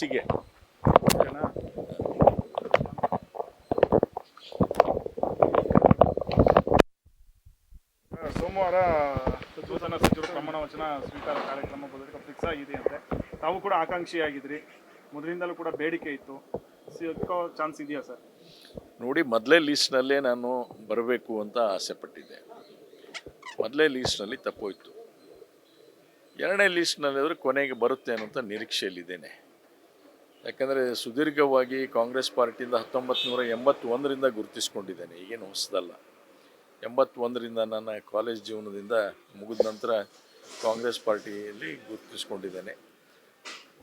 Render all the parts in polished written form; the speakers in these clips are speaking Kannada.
ಸಿಗೆ ಓಕೆನಾ? ಸೋಮವಾರ ನೂತನ ಸಚಿವರು ಪ್ರಮಾಣ ವಚನ ಸ್ವೀಕಾರ ಕಾರ್ಯಕ್ರಮ ಬದಲಿಗೆ ಫಿಕ್ಸ್ ಆಗಿದೆ ಅಂತೆ. ತಾವು ಕೂಡ ಆಕಾಂಕ್ಷಿಯಾಗಿದ್ರಿ, ಮೊದಲಿಂದಲೂ ಕೂಡ ಬೇಡಿಕೆ ಇತ್ತು, ಸಿಕ್ಕೋ ಚಾನ್ಸ್ ಇದೆಯಾ ಸರ್? ನೋಡಿ, ಮೊದಲೇ ಲೀಸ್ಟ್ನಲ್ಲೇ ನಾನು ಬರಬೇಕು ಅಂತ ಆಸೆ ಪಟ್ಟಿದ್ದೆ. ಮೊದಲೇ ಲೀಸ್ಟ್ನಲ್ಲಿ ತಪ್ಪೋಯ್ತು. ಎರಡನೇ ಲೀಸ್ಟ್ನಲ್ಲಿ ಆದರೆ ಕೊನೆಗೆ ಬರುತ್ತೆ ಅನ್ನೋಂಥ ನಿರೀಕ್ಷೆಯಲ್ಲಿದ್ದೇನೆ. ಯಾಕಂದರೆ ಸುದೀರ್ಘವಾಗಿ ಕಾಂಗ್ರೆಸ್ ಪಾರ್ಟಿಯಿಂದ 1981ರಿಂದ ಗುರುತಿಸ್ಕೊಂಡಿದ್ದೇನೆ, ಈಗೇನು ಹೊಸದಲ್ಲ. 81ರಿಂದ ನನ್ನ ಕಾಲೇಜ್ ಜೀವನದಿಂದ ಮುಗಿದ ನಂತರ ಕಾಂಗ್ರೆಸ್ ಪಾರ್ಟಿಯಲ್ಲಿ ಗುರುತಿಸ್ಕೊಂಡಿದ್ದೇನೆ.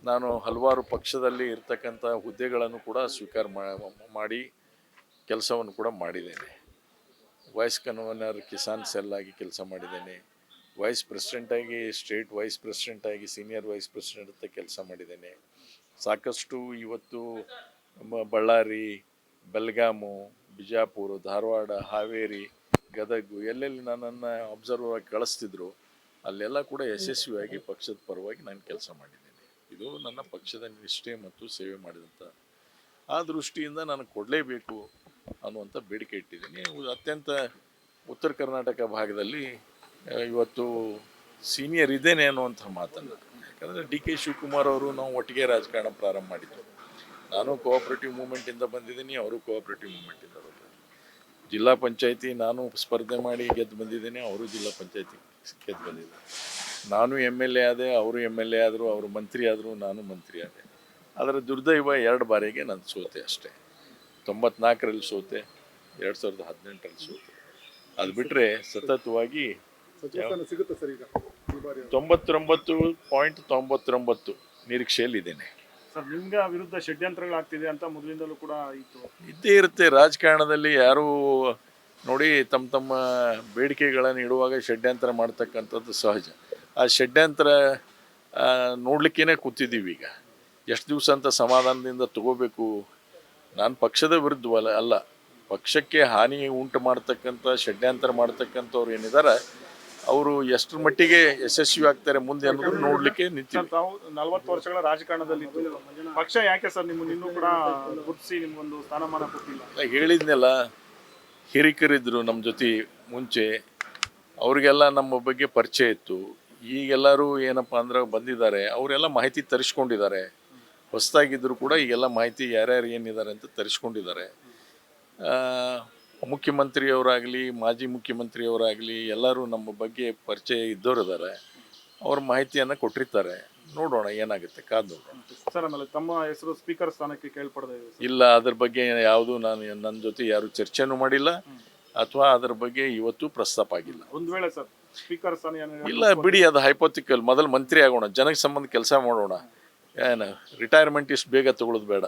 ನಾನು ಹಲವಾರು ಪಕ್ಷದಲ್ಲಿ ಇರ್ತಕ್ಕಂಥ ಹುದ್ದೆಗಳನ್ನು ಕೂಡ ಸ್ವೀಕಾರ ಮಾಡಿ ಕೆಲಸವನ್ನು ಕೂಡ ಮಾಡಿದ್ದೇನೆ. ವೈಸ್ ಕನ್ವೀನರ್ ಕಿಸಾನ್ ಸೆಲ್ ಆಗಿ ಕೆಲಸ ಮಾಡಿದ್ದೇನೆ. ವೈಸ್ ಪ್ರೆಸಿಡೆಂಟಾಗಿ, ಸ್ಟೇಟ್ ವೈಸ್ ಪ್ರೆಸಿಡೆಂಟಾಗಿ, ಸೀನಿಯರ್ ವೈಸ್ ಪ್ರೆಸಿಡೆಂಟ್ ಅಂತ ಕೆಲಸ ಮಾಡಿದ್ದೇನೆ. ಸಾಕಷ್ಟು ಇವತ್ತು ಬಳ್ಳಾರಿ, ಬೆಳಗಾಮು, ಬಿಜಾಪುರ, ಧಾರವಾಡ, ಹಾವೇರಿ, ಗದಗು ಎಲ್ಲೆಲ್ಲಿ ನನ್ನನ್ನು ಅಬ್ಸರ್ವರ್ ಆಗಿ ಕಳಿಸ್ತಿದ್ರು ಅಲ್ಲೆಲ್ಲ ಕೂಡ ಯಶಸ್ವಿಯಾಗಿ ಪಕ್ಷದ ಪರವಾಗಿ ನಾನು ಕೆಲಸ ಮಾಡಿದ್ದೇನೆ. ಇದು ನನ್ನ ಪಕ್ಷದ ನಿಷ್ಠೆ ಮತ್ತು ಸೇವೆ ಮಾಡಿದಂಥ ಆ ದೃಷ್ಟಿಯಿಂದ ನಾನು ಕೊಡಲೇಬೇಕು ಅನ್ನುವಂಥ ಬೇಡಿಕೆ ಇಟ್ಟಿದ್ದೀನಿ. ಅತ್ಯಂತ ಉತ್ತರ ಕರ್ನಾಟಕ ಭಾಗದಲ್ಲಿ ಇವತ್ತು ಸೀನಿಯರ್ ಇದ್ದೇನೆ ಅನ್ನುವಂಥ ಮಾತನ್ನು, ಯಾಕಂದರೆ ಡಿ ಕೆ ಶಿವಕುಮಾರ್ ಅವರು ನಾವು ಒಟ್ಟಿಗೆ ರಾಜಕಾರಣ ಪ್ರಾರಂಭ ಮಾಡಿದ್ದು. ನಾನು ಕೋಆಪ್ರೇಟಿವ್ ಮೂಮೆಂಟಿಂದ ಬಂದಿದ್ದೀನಿ, ಅವರು ಕೋಆಪ್ರೇಟಿವ್ ಮೂಮೆಂಟಿಂದ ಬಂದಿದ್ದಾರೆ. ಜಿಲ್ಲಾ ಪಂಚಾಯತಿ ನಾನು ಸ್ಪರ್ಧೆ ಮಾಡಿ ಗೆದ್ದು ಬಂದಿದ್ದೇನೆ, ಅವರು ಜಿಲ್ಲಾ ಪಂಚಾಯತಿ ಗೆದ್ದು ಬಂದಿದ್ದಾರೆ. ನಾನು ಎಮ್ ಎಲ್ ಎ ಆದೆ, ಅವರು ಎಮ್ ಎಲ್ ಎ ಆದರು, ಅವರು ಮಂತ್ರಿ ಆದರು, ನಾನು ಮಂತ್ರಿ ಆದೆ. ಅದರ ದುರ್ದೈವ 2 ಬಾರಿಗೆ ನಾನು ಸೋತೆ ಅಷ್ಟೇ. 94ರಲ್ಲಿ ಸೋತೆ, 2018ರಲ್ಲಿ ಸೋತೆ. ಅದು ಬಿಟ್ಟರೆ ಸತತವಾಗಿ 99.99 ನಿರೀಕ್ಷೆಯಲ್ಲಿದ್ದೇನೆ. ಸರ್, ನಿಮ್ಗೆ ವಿರುದ್ಧ ಷಡ್ಯಂತ್ರಗಳಾಗ್ತಿದೆ ಅಂತ ಮೊದಲಿಂದಲೂ ಕೂಡ ಇದ್ದೇ ಇರುತ್ತೆ ರಾಜಕಾರಣದಲ್ಲಿ. ಯಾರು ನೋಡಿ, ತಮ್ಮ ಬೇಡಿಕೆಗಳನ್ನು ಇಡುವಾಗ ಷಡ್ಯಂತ್ರ ಮಾಡ್ತಕ್ಕಂಥದ್ದು ಸಹಜ. ಆ ಷಡ್ಯಂತ್ರ ನೋಡ್ಲಿಕ್ಕೇ ಕೂತಿದ್ದೀವಿ. ಈಗ ಎಷ್ಟು ದಿವಸ ಅಂತ ಸಮಾಧಾನದಿಂದ ತಗೋಬೇಕು? ನಾನು ಪಕ್ಷದ ವಿರುದ್ಧವಲ್ಲ ಅಲ್ಲ, ಪಕ್ಷಕ್ಕೆ ಹಾನಿ ಉಂಟು ಮಾಡ್ತಕ್ಕಂಥ ಷಡ್ಯಂತ್ರ ಮಾಡ್ತಕ್ಕಂಥವ್ರು ಏನಿದ್ದಾರೆ ಅವರು ಎಷ್ಟರ ಮಟ್ಟಿಗೆ ಯಶಸ್ವಿ ಆಗ್ತಾರೆ ಮುಂದೆ ಅನ್ನೋದು ನೋಡ್ಲಿಕ್ಕೆ ನಿಂತಿದೆ. ತಾವು 40 ವರ್ಷಗಳ ರಾಜಕಾರಣದಲ್ಲಿ ಪಕ್ಷ ಯಾಕೆ ಸರ್ ನಿಮ್ಮನ್ನು ಕೂಡ ಗುರುತಿಸಿ ನಿಮ್ಗೊಂದು ಸ್ಥಾನಮಾನ ಕೊಟ್ಟಿಲ್ಲ? ಹೇಳಿದ್ನೆಲ್ಲ, ಹಿರಿಕರಿದ್ರು ನಮ್ಮ ಜೊತೆ ಮುಂಚೆ, ಅವರಿಗೆಲ್ಲ ನಮ್ಮ ಬಗ್ಗೆ ಪರಿಚಯ ಇತ್ತು. ಈಗೆಲ್ಲರೂ ಏನಪ್ಪ ಅಂದ್ರೆ ಬಂದಿದ್ದಾರೆ, ಅವರೆಲ್ಲ ಮಾಹಿತಿ ತರಿಸ್ಕೊಂಡಿದ್ದಾರೆ. ಹೊಸದಾಗಿದ್ದರೂ ಕೂಡ ಈಗೆಲ್ಲ ಮಾಹಿತಿ ಯಾರ್ಯಾರು ಏನಿದ್ದಾರೆ ಅಂತ ತರಿಸ್ಕೊಂಡಿದ್ದಾರೆ. ಮುಖ್ಯಮಂತ್ರಿಯವರಾಗಲಿ, ಮಾಜಿ ಮುಖ್ಯಮಂತ್ರಿಯವರಾಗಲಿ ಎಲ್ಲರೂ ನಮ್ಮ ಬಗ್ಗೆ ಪರಿಚಯ ಇದ್ದವರಿದ್ದಾರೆ. ಅವ್ರ ಮಾಹಿತಿಯನ್ನು ಕೊಟ್ಟಿರ್ತಾರೆ. ನೋಡೋಣ ಏನಾಗುತ್ತೆ, ಕಾದು ನೋಡೋಣ. ಸರ್, ಆಮೇಲೆ ತಮ್ಮ ಹೆಸರು ಸ್ಪೀಕರ್ ಸ್ಥಾನಕ್ಕೆ ಕೇಳ್ಪಡದೆ ಇಲ್ಲ, ಅದ್ರ ಬಗ್ಗೆ ಯಾವುದು ನನ್ನ ಜೊತೆ ಯಾರು ಚರ್ಚೆನೂ ಮಾಡಿಲ್ಲ ಅಥವಾ ಅದರ ಬಗ್ಗೆ ಇವತ್ತು ಪ್ರಸ್ತಾಪ ಆಗಿಲ್ಲ. ಒಂದು ವೇಳೆ ಸರ್ ಸ್ಪೀಕರ್ ಸ್ಥಾನ ಇಲ್ಲ ಬಿಡಿ, ಅದು ಹೈಪೋಥಿಕಲ್. ಮೊದಲು ಮಂತ್ರಿ ಆಗೋಣ, ಜನಕ್ಕೆ ಸಂಬಂಧ ಕೆಲಸ ಮಾಡೋಣ. ಏನು ರಿಟೈರ್ಮೆಂಟ್ ಇಷ್ಟು ಬೇಗ ತಗೊಳ್ಳೋದು ಬೇಡ.